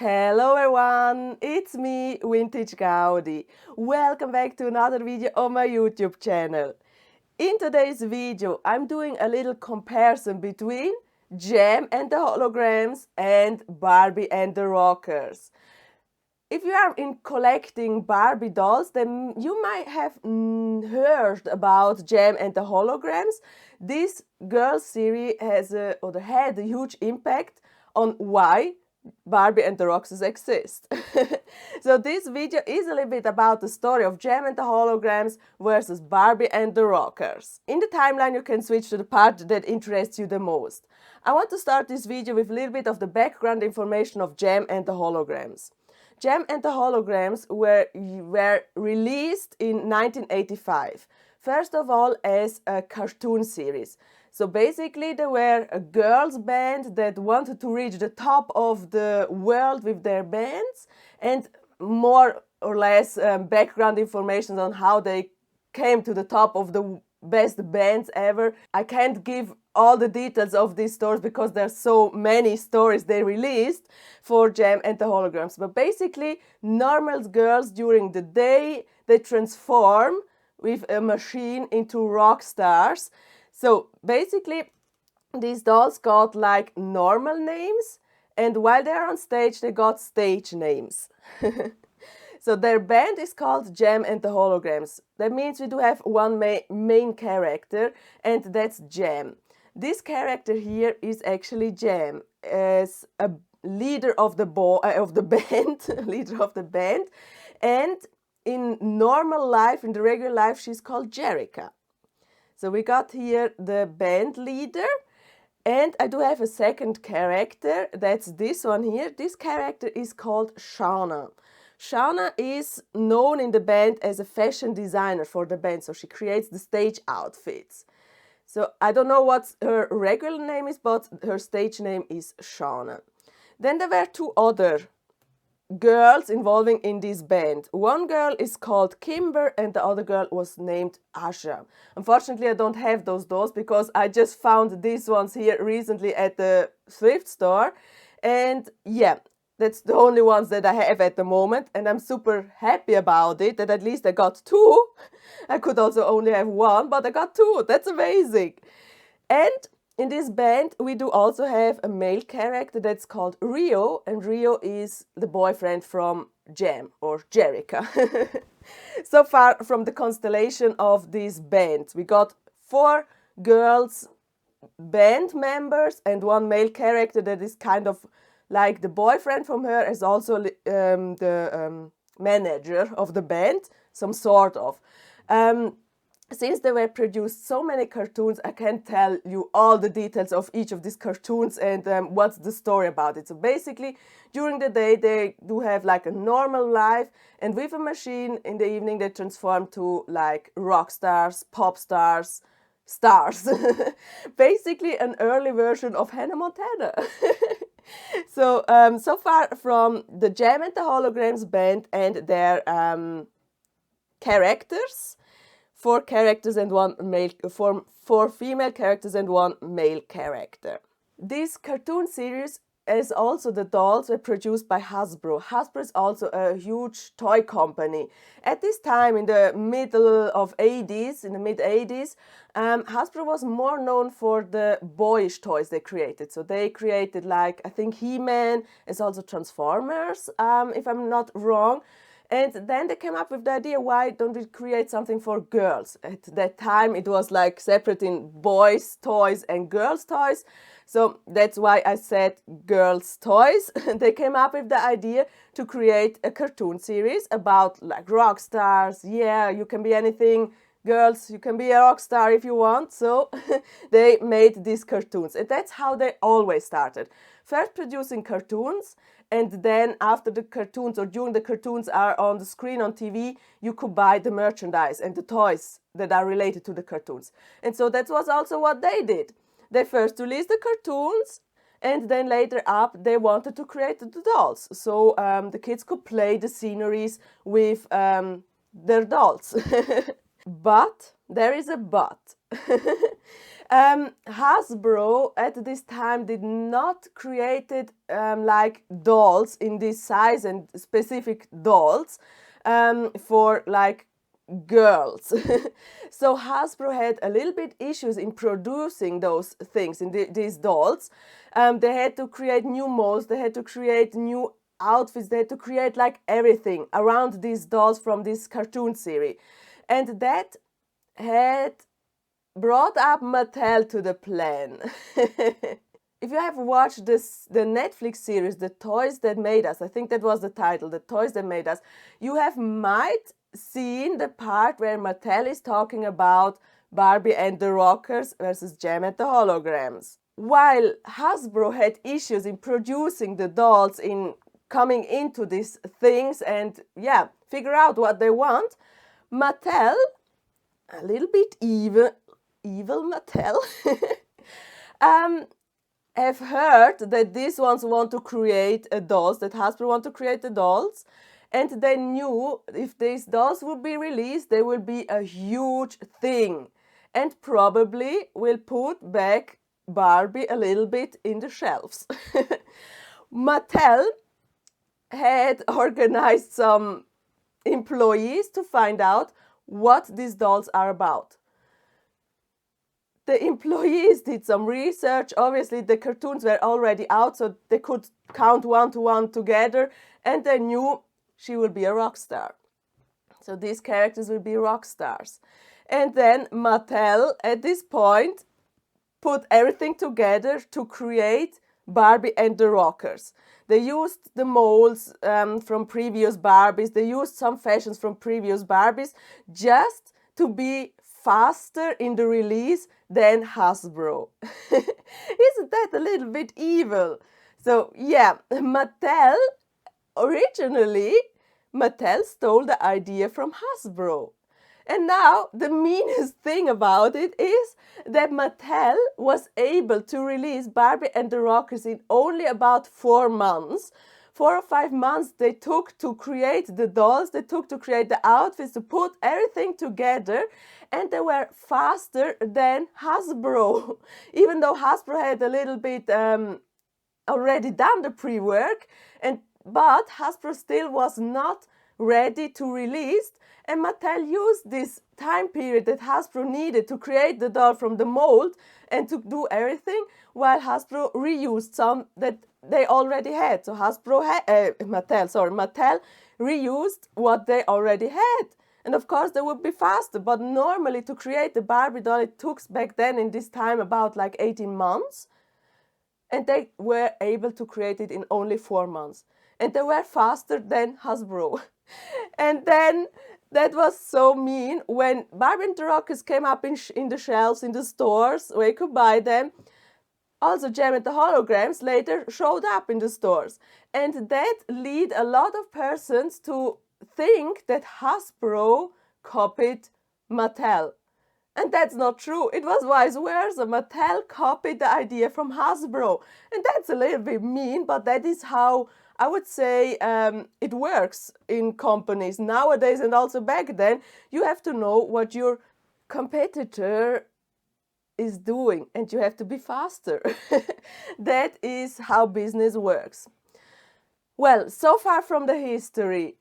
Hello everyone, it's me, Vintage Gaudi. Welcome back to another video on my YouTube channel. In today's video, I'm doing a little comparison between Jem and the Holograms and Barbie and the Rockers. If you are in collecting Barbie dolls, then you might have heard about Jem and the Holograms. This girl series had a huge impact on why Barbie and the Rockers exist. So this video is a little bit about the story of Jem and the Holograms versus Barbie and the Rockers. In the timeline you can switch to the part that interests you the most. I want to start this video with a little bit of the background information of Jem and the Holograms. Jem and the Holograms were released in 1985. First of all as a cartoon series. So basically they were a girls band that wanted to reach the top of the world with their bands, and more or less background information on how they came to the top of the best bands ever. I can't give all the details of these stories because there's so many stories they released for Jem and the Holograms. But basically, normal girls during the day, they transform with a machine into rock stars. So basically, these dolls got like normal names, and while they're on stage, they got stage names. So their band is called Jem and the Holograms. That means we do have one main character, and that's Jem. This character here is actually Jem, as a leader of the band, leader of the band, and in normal life, in the regular life, she's called Jerica. So we got here the band leader, and I do have a second character, that's this one here. This character is called Shauna. Shauna is known in the band as a fashion designer for the band, so she creates the stage outfits. So I don't know what her regular name is, but her stage name is Shauna. Then there were two other girls involving in this band. One girl is called Kimber and the other girl was named Asha. Unfortunately, I don't have those dolls because I just found these ones here recently at the thrift store. And yeah, that's the only ones that I have at the moment, and I'm super happy about it, that at least I got two. I could also only have one, but I got two. That's amazing. And in this band, we do also have a male character that's called Rio, and Rio is the boyfriend from Jem, or Jerica. So far from the constellation of this band, we got 4 girls band members and one male character that is kind of like the boyfriend from her, is also the manager of the band, some sort of. Since there were produced so many cartoons, I can't tell you all the details of each of these cartoons and what's the story about it. So basically, during the day, they do have like a normal life, and with a machine in the evening, they transform to like rock stars, pop stars, stars. Basically, an early version of Hannah Montana. So, so far from the Jem and the Holograms band and their characters, 4 characters and 1 male, 4 female characters and 1 male character. This cartoon series, as also the dolls, were produced by Hasbro. Hasbro is also a huge toy company. At this time, in the middle of 80s, in the mid-80s, Hasbro was more known for the boyish toys they created. So they created, like, I think He-Man, as also Transformers, if I'm not wrong. And then they came up with the idea, why don't we create something for girls? At that time, it was like separate in boys' toys and girls' toys. So that's why I said girls' toys. They came up with the idea to create a cartoon series about like rock stars. Yeah, you can be anything. Girls, you can be a rock star if you want. So they made these cartoons. And that's how they always started. First producing cartoons, and then after the cartoons or during the cartoons are on the screen on TV, you could buy the merchandise and the toys that are related to the cartoons. And so that was also what they did. They first released the cartoons, and then later up they wanted to create the dolls. So the kids could play the sceneries with their dolls. But there is a but. Hasbro at this time did not created like dolls in this size and specific dolls for like girls. So Hasbro had a little bit issues in producing those things in these dolls. They had to create new molds, they had to create new outfits, they had to create like everything around these dolls from this cartoon series. And that had brought up Mattel to the plan. If you have watched the Netflix series, The Toys That Made Us, I think that was the title, The Toys That Made Us, you have might seen the part where Mattel is talking about Barbie and the Rockers versus Jem and the Holograms. While Hasbro had issues in producing the dolls, in coming into these things and yeah, figure out what they want, Mattel, a little bit evil Mattel, have heard that these ones want to create dolls, that Hasbro want to create the dolls, and they knew if these dolls would be released, they will be a huge thing and probably will put back Barbie a little bit in the shelves. Mattel had organized some employees to find out what these dolls are about. The employees did some research. Obviously, the cartoons were already out, so they could count one to one together, and they knew she will be a rock star. So these characters will be rock stars. And then Mattel, at this point, put everything together to create Barbie and the Rockers. They used the molds from previous Barbies. They used some fashions from previous Barbies just to be faster in the release than Hasbro. Isn't that a little bit evil? So yeah, originally Mattel stole the idea from Hasbro. And now the meanest thing about it is that Mattel was able to release Barbie and the Rockers in only about 4 months. 4 or 5 months they took to create the dolls, they took to create the outfits, to put everything together, and they were faster than Hasbro. Even though Hasbro had a little bit already done the pre-work, but Hasbro still was not ready to release, and Mattel used this time period that Hasbro needed to create the doll from the mold and to do everything, while Hasbro reused some that they already had. So Mattel reused what they already had. And of course they would be faster, but normally to create the Barbie doll it took back then in this time about like 18 months. And they were able to create it in only 4 months. And they were faster than Hasbro. And then that was so mean when Barbie and the Rockers came up in the shelves in the stores where you could buy them. Also, Jem and the Holograms later showed up in the stores. And that led a lot of persons to think that Hasbro copied Mattel. And that's not true. It was vice versa. Mattel copied the idea from Hasbro. And that's a little bit mean, but that is how I would say it works in companies nowadays and also back then. You have to know what your competitor is doing and you have to be faster. That is how business works. Well, so far from the history,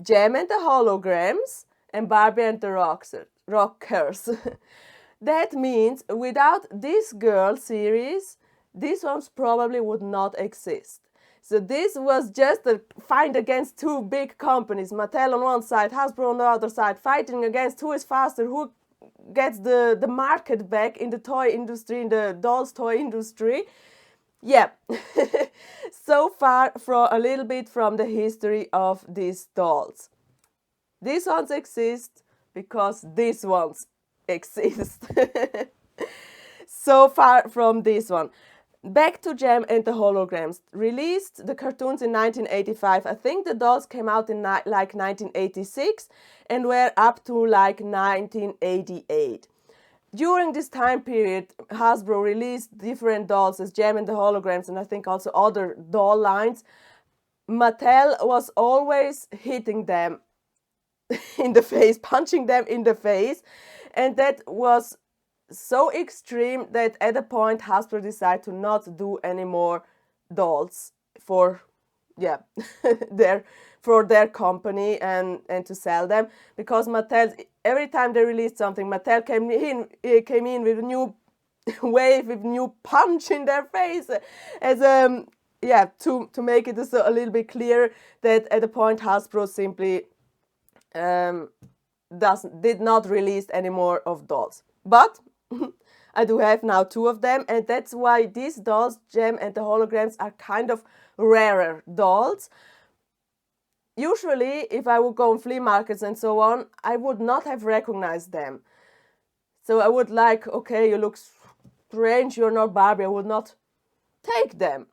Jem and the Holograms and Barbie and the Rockers. That means without this girl series, these ones probably would not exist. So this was just a fight against two big companies, Mattel on one side, Hasbro on the other side, fighting against who is faster, who gets the market back in the toy industry, in the dolls toy industry. Yeah, so far from a little bit from the history of these dolls. These ones exist because these ones exist. So far from this one. Back to Jem and the Holograms. Released the cartoons in 1985. I think the dolls came out in like 1986 and were up to like 1988. During this time period, Hasbro released different dolls as Jem and the Holograms and I think also other doll lines. Mattel was always hitting them in the face, punching them in the face, and that was so extreme that at a point Hasbro decided to not do any more dolls for their company and to sell them, because Mattel, every time they released something, Mattel came in with a new wave, with new punch in their face, as to make it a little bit clear that at a point Hasbro simply did not release any more of dolls. But I do have now 2 of them, and that's why these dolls, Jem and the Holograms, are kind of rarer dolls. Usually, if I would go on flea markets and so on, I would not have recognized them. So I would like, okay, you look strange, you're not Barbie, I would not take them.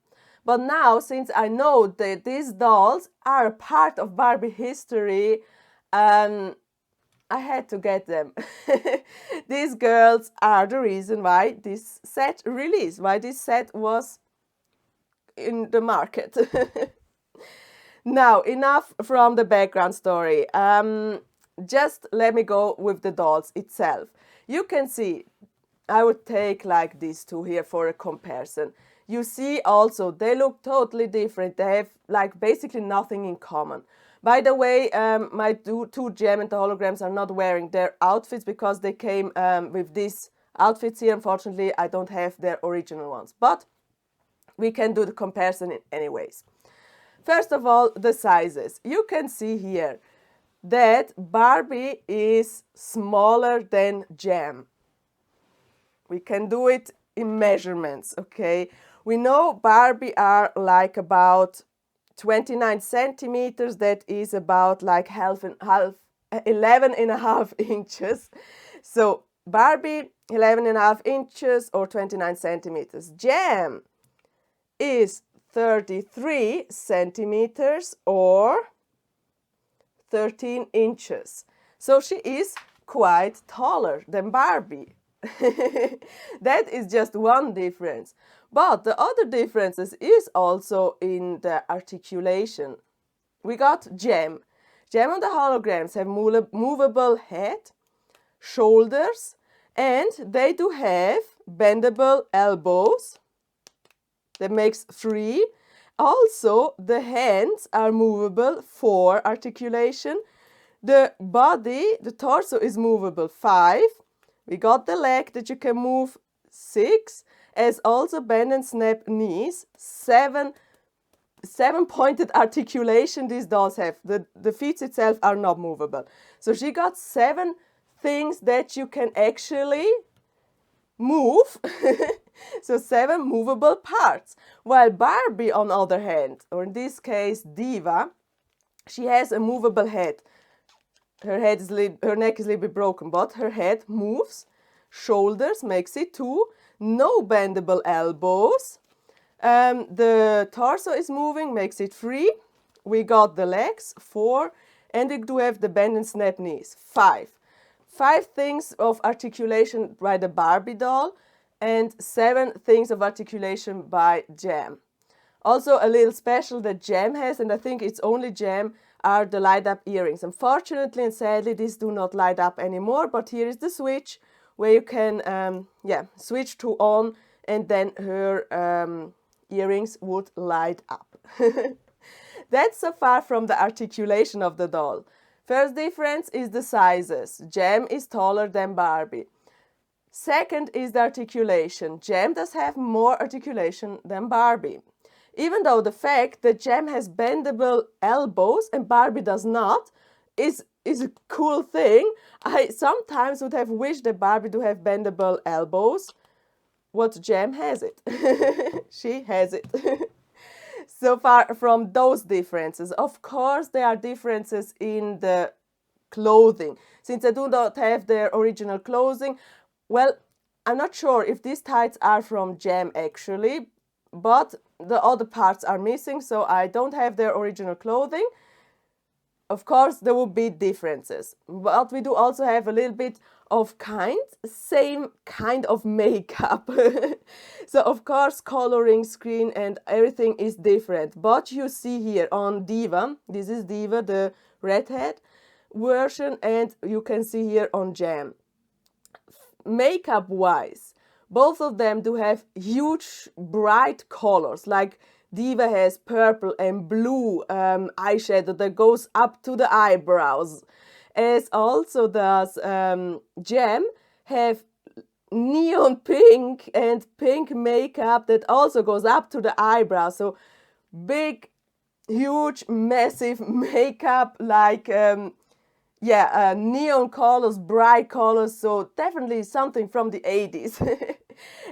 But now, since I know that these dolls are a part of Barbie history, I had to get them. These girls are the reason why this set released, why this set was in the market. Now, enough from the background story. Just let me go with the dolls itself. You can see, I would take like these 2 here for a comparison. You see also, they look totally different. They have like basically nothing in common. By the way, my 2 Jem and the Holograms are not wearing their outfits because they came with these outfits here. Unfortunately, I don't have their original ones, but we can do the comparison anyways. First of all, the sizes. You can see here that Barbie is smaller than Jem. We can do it in measurements, okay? We know Barbie are like about 29 centimeters. That is about like 11.5 inches. So Barbie, 11.5 inches or 29 centimeters. Jem is 33 centimeters or 13 inches. So she is quite taller than Barbie. That is just one difference. But the other differences is also in the articulation. We got Jem. Jem and the Holograms have movable head, shoulders, and they do have bendable elbows. That makes 3. Also, the hands are movable, 4 articulation. The body, the torso is movable, 5. We got the leg that you can move, 6. As also bend and snap knees, 7 pointed articulation these dolls have. The feet itself are not movable. So she got 7 things that you can actually move. So 7 movable parts. While Barbie, on the other hand, or in this case Diva, she has a movable head. Her neck is a little bit broken, but her head moves. Shoulders makes it 2. No bendable elbows. The torso is moving, makes it 3. We got the legs, 4. And we do have the bend and snap knees, 5. 5 things of articulation by the Barbie doll and 7 things of articulation by Jem. Also a little special that Jem has, and I think it's only Jem, are the light up earrings. Unfortunately and sadly these do not light up anymore, but here is the switch where you can switch to on, and then her earrings would light up. That's so far from the articulation of the doll. First difference is the sizes. Jem is taller than Barbie. Second is the articulation. Jem does have more articulation than Barbie. Even though the fact that Jem has bendable elbows and Barbie does not is a cool thing. I sometimes would have wished that Barbie do have bendable elbows. What Jem has it. She has it. So far from those differences. Of course, there are differences in the clothing. Since I do not have their original clothing, well, I'm not sure if these tights are from Jem actually, but the other parts are missing, so I don't have their original clothing. Of course, there will be differences, but we do also have a little bit of same kind of makeup. So of course, coloring, screen and everything is different. But you see here on Diva, this is Diva, the redhead version, and you can see here on Jem. makeup wise, both of them do have huge bright colors, like Diva has purple and blue eyeshadow that goes up to the eyebrows, as also does Jem have neon pink and pink makeup that also goes up to the eyebrows. So big, huge, massive makeup, like neon colors, bright colors. So definitely something from the 80s.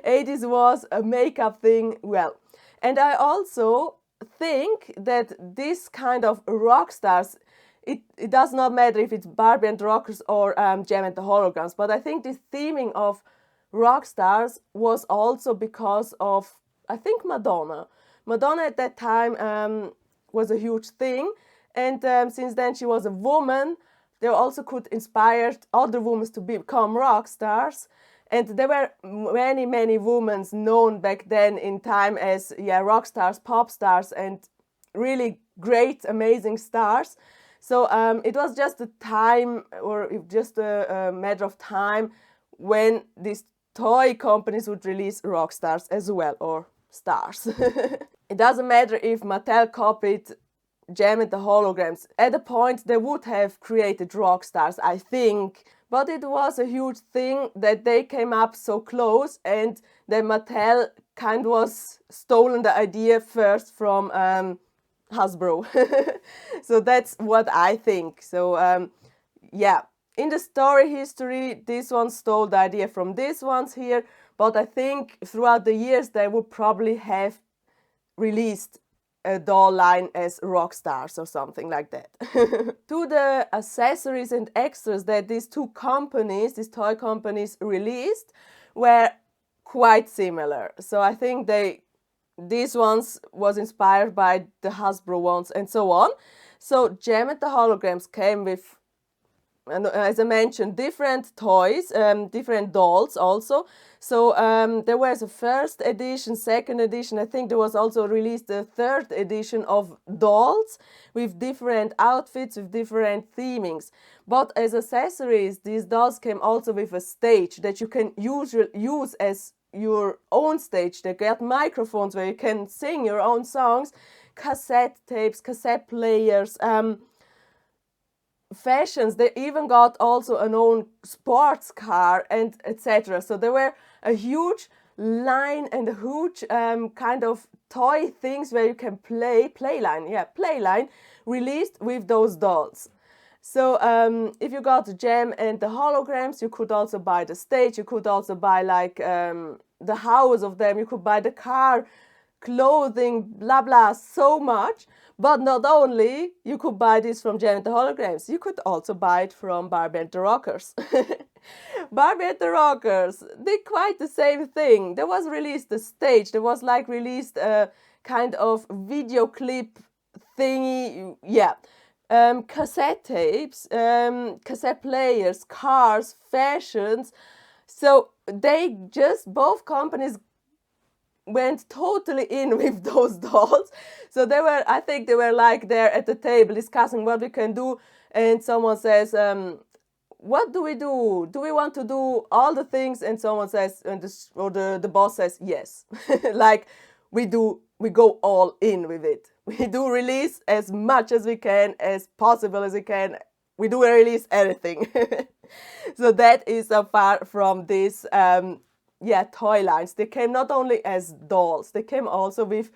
80s was a makeup thing. Well, and I also think that this kind of rock stars, it does not matter if it's Barbie and the Rockers or Jem and the Holograms, but I think this theming of rock stars was also because of, I think, Madonna. Madonna at that time was a huge thing, and since then she was a woman, they also could inspire other women to become rock stars. And there were many, many women known back then in time as rock stars, pop stars, and really great, amazing stars. So it was just a time, or just a matter of time, when these toy companies would release rock stars as well, or stars. It doesn't matter if Mattel copied Jem and the Holograms. At a point they would have created rock stars, I think, but it was a huge thing that they came up so close, and then Mattel kind of was stolen the idea first from Hasbro. So that's what I think. So in the story history, this one stole the idea from these ones here, but I think throughout the years they would probably have released a doll line as rock stars or something like that. To the accessories and extras that these two companies, these toy companies, released were quite similar. So I think these ones was inspired by the Hasbro ones and so on. So Jem and the Holograms came with, and as I mentioned, different toys, different dolls also. So there was a first edition, second edition. I think there was also released a third edition of dolls with different outfits, with different themings. But as accessories, these dolls came also with a stage that you can use as your own stage. They get microphones where you can sing your own songs, cassette tapes, cassette players, fashions. They even got also an own sports car, and etc. So there were a huge line and a huge kind of toy things where you can playline released with those dolls. So if you got Jem and the Holograms, you could also buy the stage, you could also buy like the house of them, you could buy the car, clothing, blah blah, so much. But not only you could buy this from Jem and the Holograms, you could also buy it from Barbie and the Rockers. Barbie and the Rockers did quite the same thing. There was released a stage, there was like released a kind of video clip thingy, cassette tapes, cassette players, cars, fashions. So they just, both companies went totally in with those dolls. So they were, I think they were like there at the table discussing what we can do, and someone says, what do we do? Do we want to do all the things? And someone says, and the boss says, yes. Like we go all in with it. We do release as much as we can, as possible as we can. We do release everything. So that is so far from this toy lines. They came not only as dolls, they came also with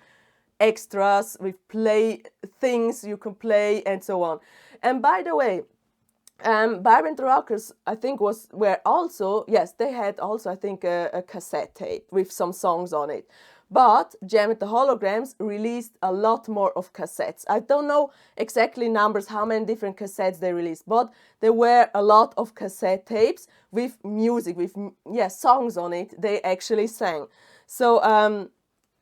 extras, with play things you can play and so on. And by the way, Barbie and the Rockers, I think were also, yes, they had also, I think, a cassette tape with some songs on it. But Jem and the Holograms released a lot more of cassettes. I don't know exactly numbers, how many different cassettes they released, but there were a lot of cassette tapes with music, with songs on it. They actually sang. So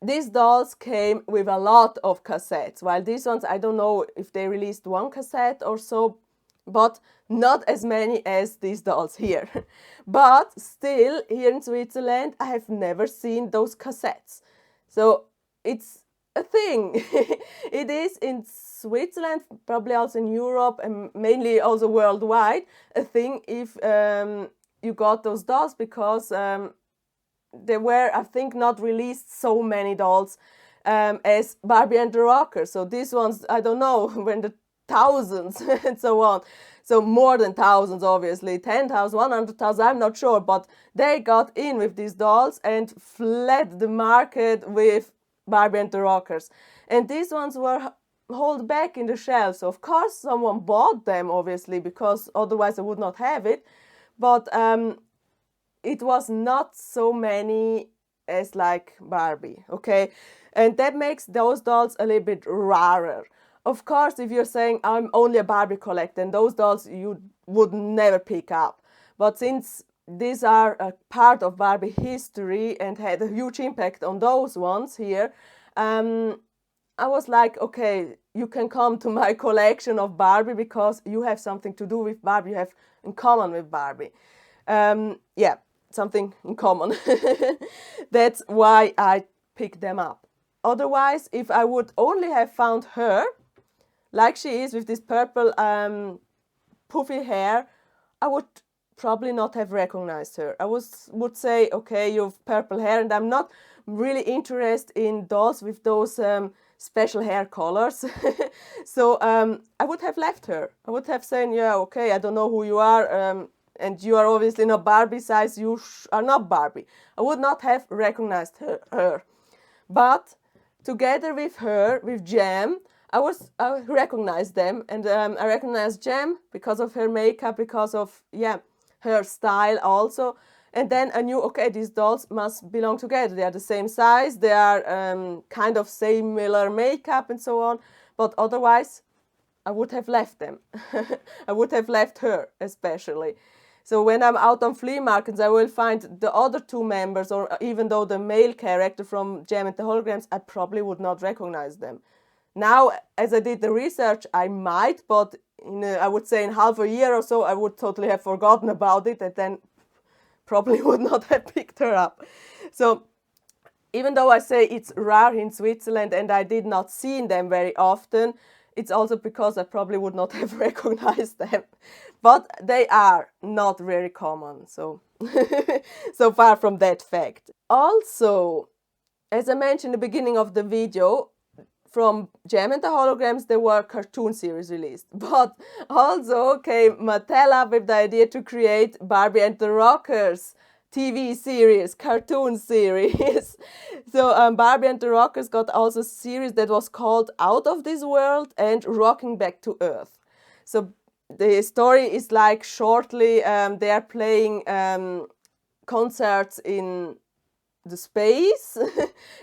these dolls came with a lot of cassettes, while these ones, I don't know if they released one cassette or so, but not as many as these dolls here. But still, here in Switzerland, I have never seen those cassettes. So it's a thing. It is in Switzerland, probably also in Europe, and mainly also worldwide, a thing if you got those dolls because there were, I think, not released so many dolls as Barbie and the Rockers. So these ones, I don't know, were in the thousands and so on. So more than thousands, obviously, 10,000, 100,000, I'm not sure. But they got in with these dolls and fled the market with Barbie and the Rockers. And these ones were held back in the shelves. So of course someone bought them, obviously, because otherwise I would not have it. But it was not so many as like Barbie, okay? And that makes those dolls a little bit rarer. Of course, if you're saying I'm only a Barbie collector, and those dolls you would never pick up. But since these are a part of Barbie history and had a huge impact on those ones here, I was like, okay, you can come to my collection of Barbie because you have something to do with Barbie, you have in common with Barbie. Yeah, something in common. That's why I picked them up. Otherwise, if I would only have found her, like she is with this purple puffy hair, I would probably not have recognized her. I would say, okay, you have purple hair, and I'm not really interested in dolls with those special hair colors. So I would have left her. I would have said, yeah, okay, I don't know who you are, and you are obviously not Barbie size, you are not Barbie. I would not have recognized her. But together with her, with Jem, I recognized them, and I recognized Jem because of her makeup, because of, yeah, her style also. And then I knew, okay, these dolls must belong together. They are the same size, they are kind of similar makeup and so on. But otherwise, I would have left them. I would have left her, especially. So when I'm out on flea markets, I will find the other two members, or even though the male character from Jem and the Holograms, I probably would not recognize them. Now, as I did the research, I might, but I would say in half a year or so, I would totally have forgotten about it, and then probably would not have picked her up. So even though I say it's rare in Switzerland and I did not see them very often, it's also because I probably would not have recognized them. But they are not very common, so so far from that fact. Also, as I mentioned in the beginning of the video, from Jem and the Holograms, there were cartoon series released. But also came Mattel up with the idea to create Barbie and the Rockers TV series, cartoon series. So Barbie and the Rockers got also a series that was called Out of This World and Rocking Back to Earth. So the story is like shortly they are playing concerts in the space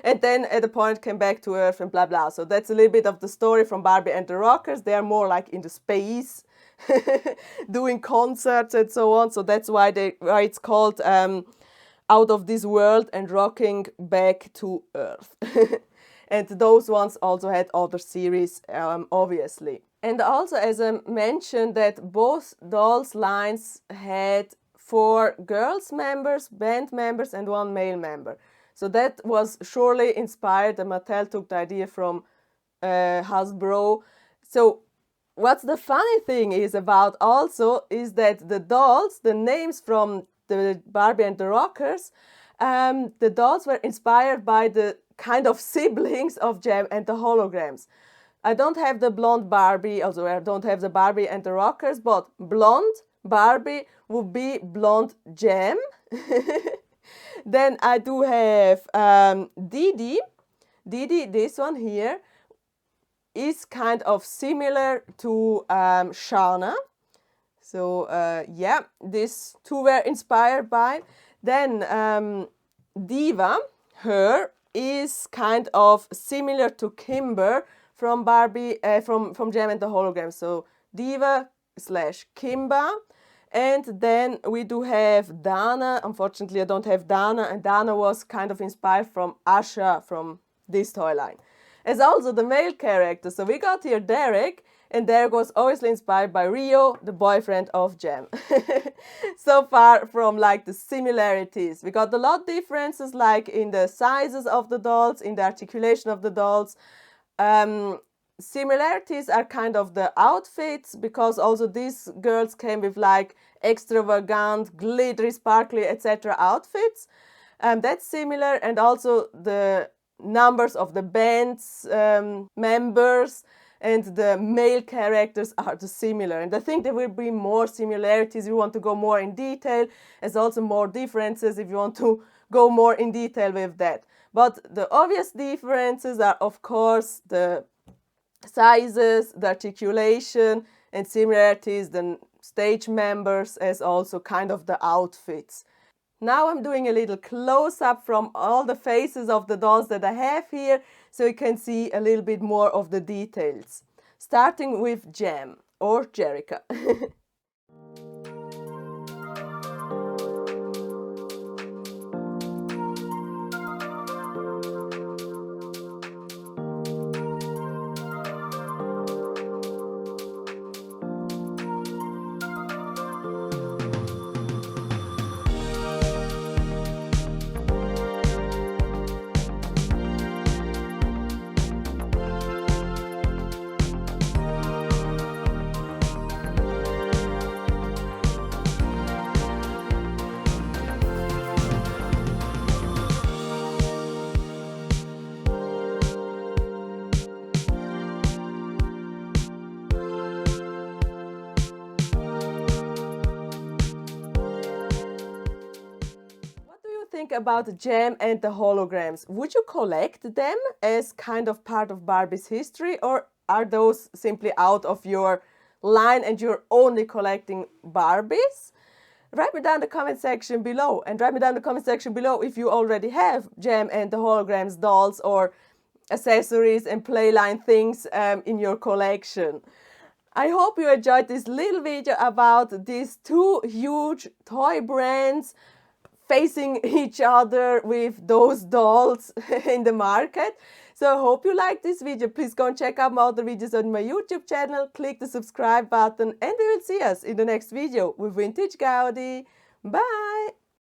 and then at a point came back to Earth and blah blah. So that's a little bit of the story from Barbie and the Rockers. They are more like in the space doing concerts and so on. So that's why it's called Out of This World and Rocking Back to Earth. And those ones also had other series, obviously. And also, as I mentioned, that both dolls lines had 4 girls members, band members, and 1 male member. So that was surely inspired, and Mattel took the idea from Hasbro. So what's the funny thing is about also is that the dolls, the names from the Barbie and the Rockers, the dolls were inspired by the kind of siblings of Jem and the Holograms. I don't have the blonde Barbie, also I don't have the Barbie and the Rockers, but blonde Barbie would be blonde Jem. Then I do have Didi. Didi, this one here, is kind of similar to Shana. So yeah, these two were inspired by. Then Diva, her, is kind of similar to Kimber from Barbie, from Jem and the Holograms. So Diva / Kimba. And then we do have Dana. Unfortunately, I don't have Dana, and Dana was kind of inspired from Asha from this toy line. As also the male character. So we got here Derek, and Derek was obviously inspired by Rio, the boyfriend of Jem. So far from like the similarities. We got a lot of differences, like in the sizes of the dolls, in the articulation of the dolls. similarities are kind of the outfits, because also these girls came with like extravagant, glittery, sparkly, etc. outfits. That's similar, and also the numbers of the band's members and the male characters are similar. And I think there will be more similarities if you want to go more in detail, as also more differences if you want to go more in detail with that. But the obvious differences are, of course, the sizes, the articulation, and similarities, the stage members, as also kind of the outfits. Now I'm doing a little close-up from all the faces of the dolls that I have here, so you can see a little bit more of the details. Starting with Jem, or Jerica. Think about Jem and the holograms. Would you collect them as kind of part of Barbie's history, or are those simply out of your line and you're only collecting Barbies? Write me down in the comment section below, and write me down in the comment section below if you already have Jem and the holograms dolls or accessories and playline things in your collection. I hope you enjoyed this little video about these two huge toy brands facing each other with those dolls in the market. So I hope you like this video. Please go and check out my other videos on my YouTube channel. Click the subscribe button, and we will see us in the next video with Vintage Gaudi. Bye!